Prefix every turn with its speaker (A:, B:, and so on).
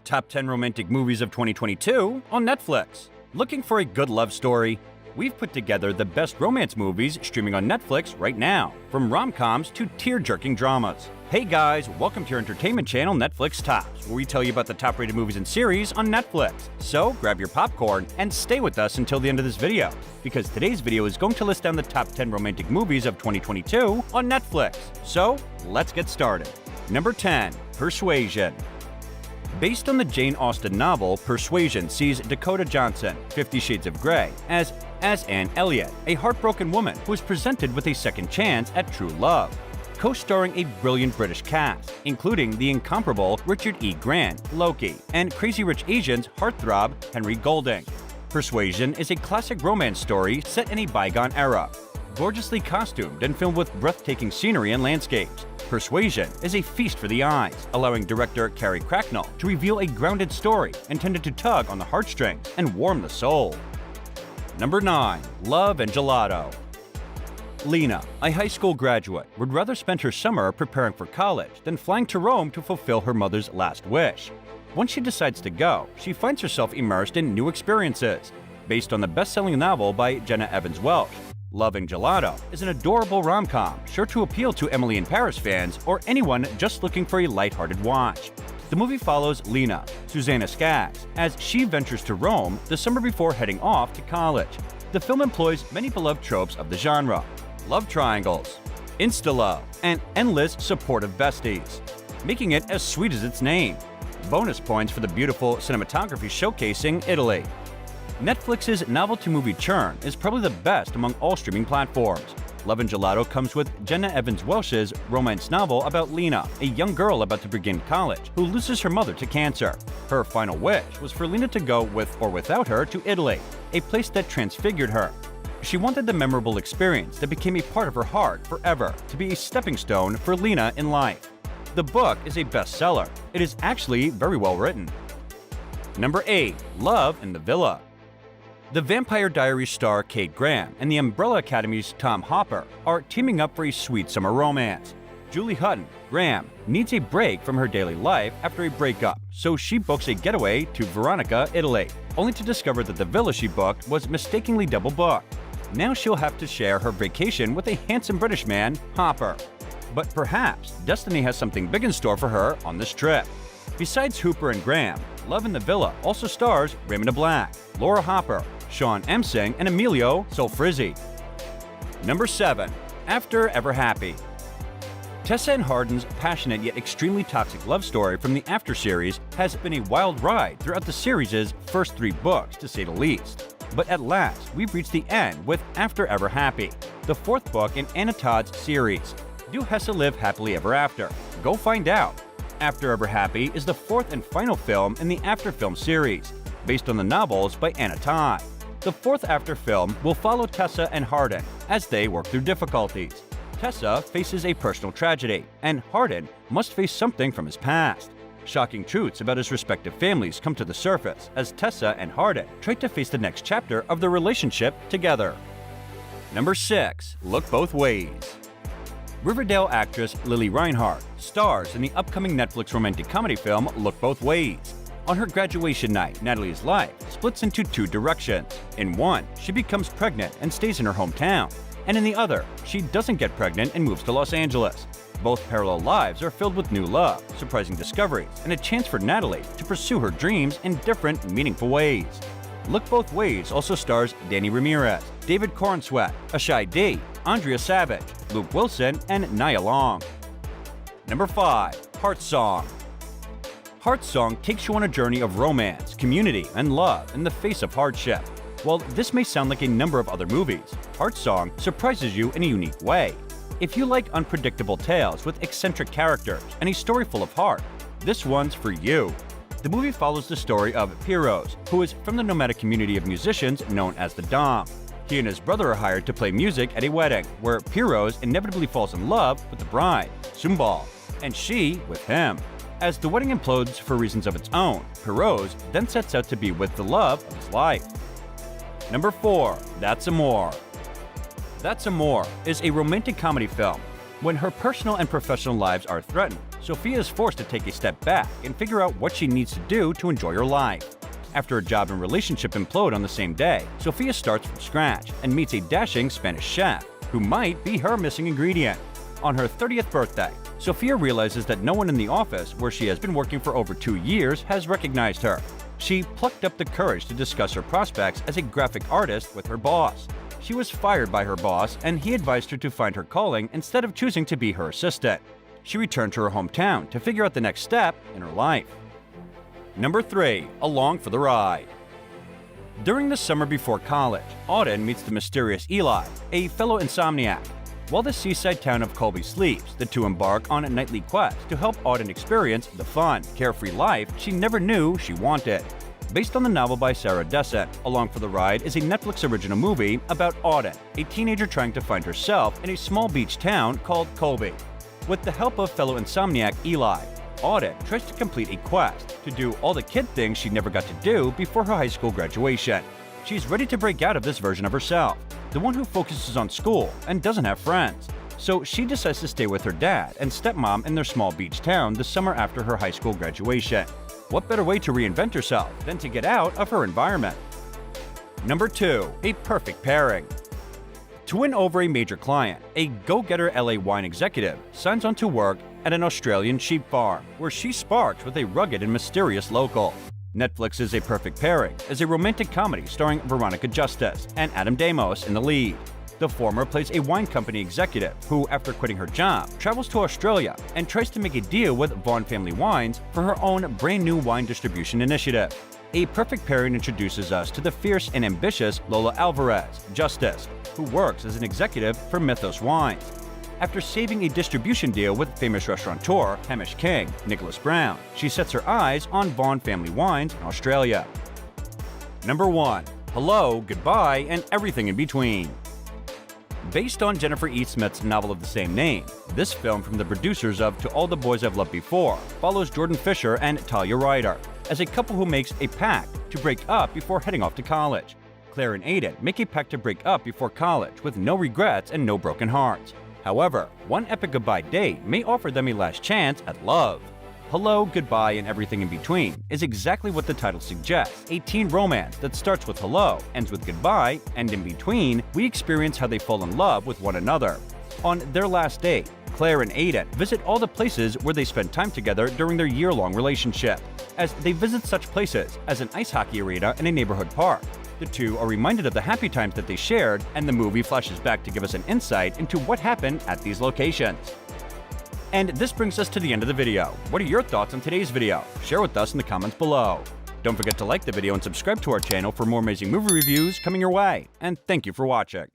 A: Top 10 Romantic Movies of 2022 on Netflix. Looking for a good love story? We've put together the best romance movies streaming on Netflix right now, from rom-coms to tear-jerking dramas. Hey guys, welcome to your entertainment channel Netflix Tops, where we tell you about the top-rated movies and series on Netflix. So grab your popcorn and stay with us until the end of this video, because today's video is going to list down the top 10 romantic movies of 2022 on Netflix. So let's get started. Number 10. Persuasion. Based on the Jane Austen novel, Persuasion sees Dakota Johnson, 50 Shades of Grey, as Anne Elliot, a heartbroken woman who is presented with a second chance at true love. Co-starring a brilliant British cast, including the incomparable Richard E. Grant, Loki, and Crazy Rich Asians heartthrob Henry Golding. Persuasion is a classic romance story set in a bygone era. Gorgeously costumed and filmed with breathtaking scenery and landscapes, Persuasion is a feast for the eyes, allowing director Carrie Cracknell to reveal a grounded story intended to tug on the heartstrings and warm the soul. Number 9. Love and Gelato. Lena, a high school graduate, would rather spend her summer preparing for college than flying to Rome to fulfill her mother's last wish. Once she decides to go, she finds herself immersed in new experiences. Based on the best-selling novel by Jenna Evans Welsh, Love and Gelato is an adorable rom-com sure to appeal to Emily in Paris fans or anyone just looking for a lighthearted watch. The movie follows Lena, Susanna Skaggs, as she ventures to Rome the summer before heading off to college. The film employs many beloved tropes of the genre: love triangles, insta-love, and endless supportive besties, making it as sweet as its name. Bonus points for the beautiful cinematography showcasing Italy. Netflix's novel-to-movie churn is probably the best among all streaming platforms. Love and Gelato comes with Jenna Evans Welsh's romance novel about Lena, a young girl about to begin college who loses her mother to cancer. Her final wish was for Lena to go with or without her to Italy, a place that transfigured her. She wanted the memorable experience that became a part of her heart forever to be a stepping stone for Lena in life. The book is a bestseller. It is actually very well written. Number 8. Love in the Villa. The Vampire Diaries star Kate Graham and the Umbrella Academy's Tom Hopper are teaming up for a sweet summer romance. Julie Hutton, Graham, needs a break from her daily life after a breakup, so she books a getaway to Veronica, Italy, only to discover that the villa she booked was mistakenly double booked. Now she'll have to share her vacation with a handsome British man, Hopper. But perhaps destiny has something big in store for her on this trip. Besides Hooper and Graham, Love in the Villa also stars Raymond Black, Laura Hopper, Sean Emsing, and Emilio Solfrizzi. Number 7. After Ever Happy. Tessa and Hardin's passionate yet extremely toxic love story from the After series has been a wild ride throughout the series' first 3 books, to say the least. But at last, we've reached the end with After Ever Happy, the 4th book in Anna Todd's series. Do Hessa live happily ever after? Go find out. After Ever Happy is the 4th and final film in the After film series, based on the novels by Anna Todd. The 4th After film will follow Tessa and Hardin as they work through difficulties. Tessa faces a personal tragedy, and Hardin must face something from his past. Shocking truths about his respective families come to the surface as Tessa and Hardin try to face the next chapter of their relationship together. Number 6. Look Both Ways. Riverdale actress Lily Reinhart stars in the upcoming Netflix romantic comedy film Look Both Ways. On her graduation night, Natalie's life splits into 2 directions. In one, she becomes pregnant and stays in her hometown, and in the other, she doesn't get pregnant and moves to Los Angeles. Both parallel lives are filled with new love, surprising discoveries, and a chance for Natalie to pursue her dreams in different, meaningful ways. Look Both Ways also stars Danny Ramirez, David Cornsweet, Ashai D, Andrea Savage, Luke Wilson, and Nia Long. Number 5. Heart Song. Heart Song takes you on a journey of romance, community, and love in the face of hardship. While this may sound like a number of other movies, Heart Song surprises you in a unique way. If you like unpredictable tales with eccentric characters and a story full of heart, this one's for you. The movie follows the story of Piros, who is from the nomadic community of musicians known as the Dom. He and his brother are hired to play music at a wedding, where Piros inevitably falls in love with the bride, Sumbal, and she with him. As the wedding implodes for reasons of its own, Piros then sets out to be with the love of his life. Number 4. That's Amore. That's Amore is a romantic comedy film. When her personal and professional lives are threatened, Sophia is forced to take a step back and figure out what she needs to do to enjoy her life. After a job and relationship implode on the same day, Sophia starts from scratch and meets a dashing Spanish chef who might be her missing ingredient. On her 30th birthday, Sophia realizes that no one in the office where she has been working for over 2 years has recognized her. She plucked up the courage to discuss her prospects as a graphic artist with her boss. She was fired by her boss, and he advised her to find her calling instead of choosing to be her assistant. She returned to her hometown to figure out the next step in her life. Number 3. Along for the ride. During the summer before college, Auden meets the mysterious Eli, a fellow insomniac. While the seaside town of Colby sleeps, the two embark on a nightly quest to help Auden experience the fun, carefree life she never knew she wanted. Based on the novel by Sarah Dessen, Along for the Ride is a Netflix original movie about Auden, a teenager trying to find herself in a small beach town called Colby. With the help of fellow insomniac Eli, Auden tries to complete a quest to do all the kid things she never got to do before her high school graduation. She's ready to break out of this version of herself, the one who focuses on school and doesn't have friends. So she decides to stay with her dad and stepmom in their small beach town the summer after her high school graduation. What better way to reinvent herself than to get out of her environment? Number 2. A perfect pairing. To win over a major client, a go-getter LA wine executive signs on to work at an Australian sheep farm, where she sparks with a rugged and mysterious local. Netflix's A Perfect Pairing is a romantic comedy starring Veronica Justice and Adam Damos in the lead. The former plays a wine company executive who, after quitting her job, travels to Australia and tries to make a deal with Vaughn Family Wines for her own brand-new wine distribution initiative. A Perfect Pairing introduces us to the fierce and ambitious Lola Alvarez, Justice, who works as an executive for Mythos Wines. After saving a distribution deal with famous restaurateur Hamish King, Nicholas Brown, she sets her eyes on Vaughn Family Wines in Australia. Number 1. Hello, Goodbye, and Everything in Between. Based on Jennifer E. Smith's novel of the same name, this film from the producers of To All the Boys I've Loved Before follows Jordan Fisher and Talia Ryder as a couple who makes a pact to break up before heading off to college. Claire and Aiden make a pact to break up before college with no regrets and no broken hearts. However, one epic goodbye date may offer them a last chance at love. Hello, Goodbye, and Everything in Between is exactly what the title suggests, a teen romance that starts with hello, ends with goodbye, and in between, we experience how they fall in love with one another. On their last date, Claire and Aiden visit all the places where they spent time together during their year-long relationship. As they visit such places as an ice hockey arena and a neighborhood park, the two are reminded of the happy times that they shared, and the movie flashes back to give us an insight into what happened at these locations. And this brings us to the end of the video. What are your thoughts on today's video? Share with us in the comments below. Don't forget to like the video and subscribe to our channel for more amazing movie reviews coming your way. And thank you for watching.